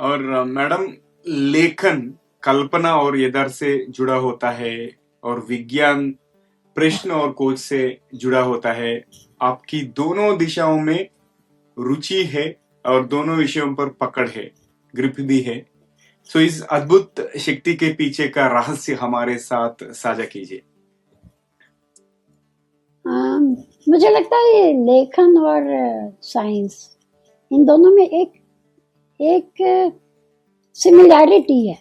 और मैडम, लेखन कल्पना और यथार्थ से जुड़ा होता है और विज्ञान प्रश्न और खोज से जुड़ा होता है। आपकी दोनों दिशाओं में रुचि है और दोनों विषयों पर पकड़ है, ग्रिप भी है। सो इस अद्भुत शक्ति के पीछे का रहस्य हमारे साथ साझा कीजिए। मुझे लगता है ये लेखन और साइंस, इन दोनों में एक एक सिमिलैरिटी है।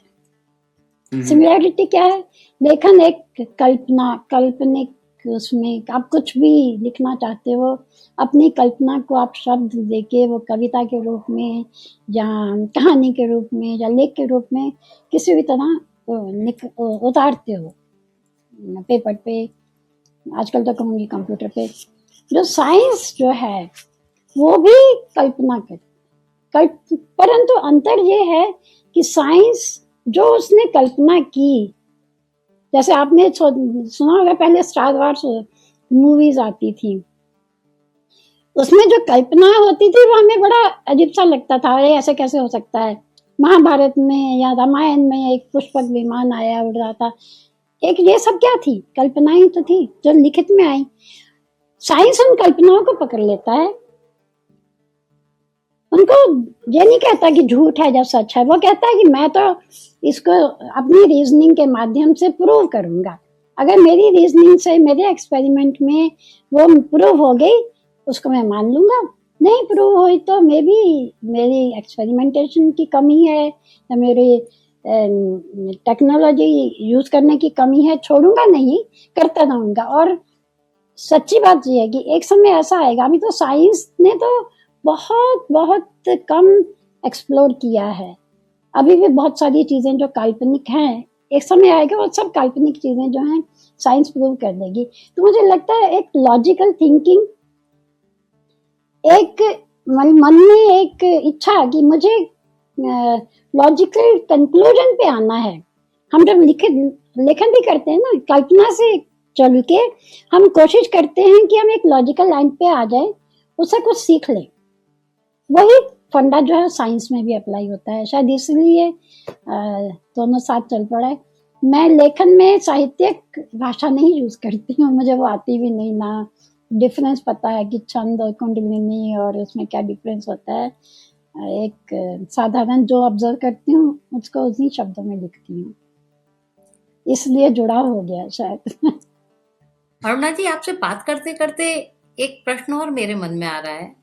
सिमिलैरिटी क्या है? लेखन एक काल्पनिक, उसमें आप कुछ भी लिखना चाहते हो, अपनी कल्पना को आप शब्द देके वो कविता के रूप में या कहानी के रूप में या लेख के रूप में किसी भी तरह उतारते हो पेपर पे, आजकल तो कहूँगी कंप्यूटर पे। जो साइंस जो है वो भी कल्पना कर, परंतु अंतर ये है कि साइंस जो उसने कल्पना की, जैसे आपने सुना होगा पहले स्टार वार्स मूवीज आती थी, उसमें जो कल्पना होती थी वो हमें बड़ा अजीब सा लगता था, अरे ऐसे कैसे हो सकता है। महाभारत में या रामायण में एक पुष्पक विमान आया उड़ रहा था, एक ये सब क्या थी? कल्पनाएं तो थी जो लिखित में आई। साइंस उन कल्पनाओं को पकड़ लेता है, उनको ये नहीं कहता कि झूठ है जब सच है, वो कहता है कि मैं तो इसको अपनी रीजनिंग के माध्यम से प्रूव करूंगा। अगर मेरी रीजनिंग से मेरे एक्सपेरिमेंट में वो प्रूव हो गई, उसको मैं मान लूंगा। नहीं प्रूव हुई तो मे बी मेरी एक्सपेरिमेंटेशन की कमी है या मेरी टेक्नोलॉजी यूज करने की कमी है, छोड़ूंगा नहीं, करता रहूंगा। और सच्ची बात यह है कि एक समय ऐसा आएगा, अभी तो साइंस ने तो बहुत बहुत कम एक्सप्लोर किया है, अभी भी बहुत सारी चीजें जो काल्पनिक हैं, एक समय आएगा वो सब काल्पनिक चीजें जो हैं साइंस प्रूव कर देगी। तो मुझे लगता है एक लॉजिकल थिंकिंग, एक मन में एक इच्छा कि मुझे लॉजिकल कंक्लूजन पे आना है। हम जब लेखन भी करते हैं ना, कल्पना से चल के हम कोशिश करते हैं कि हम एक लॉजिकल लाइन पे आ जाए, उससे कुछ सीख लें। वही फंडा जो है साइंस में भी अप्लाई होता है, शायद इसलिए दोनों साथ चल पड़ा है। मैं लेखन में साहित्यिक भाषा नहीं यूज करती हूँ, मुझे वो आती भी नहीं, ना डिफरेंस पता है कि छंद और कुंडलिनी और उसमें क्या डिफरेंस होता है। एक साधारण जो ऑब्जर्व करती हूँ उसको उसी शब्दों में लिखती हूँ, इसलिए जुड़ाव हो गया शायद। अरुणा जी, आपसे बात करते करते एक प्रश्न और मेरे मन में आ रहा है।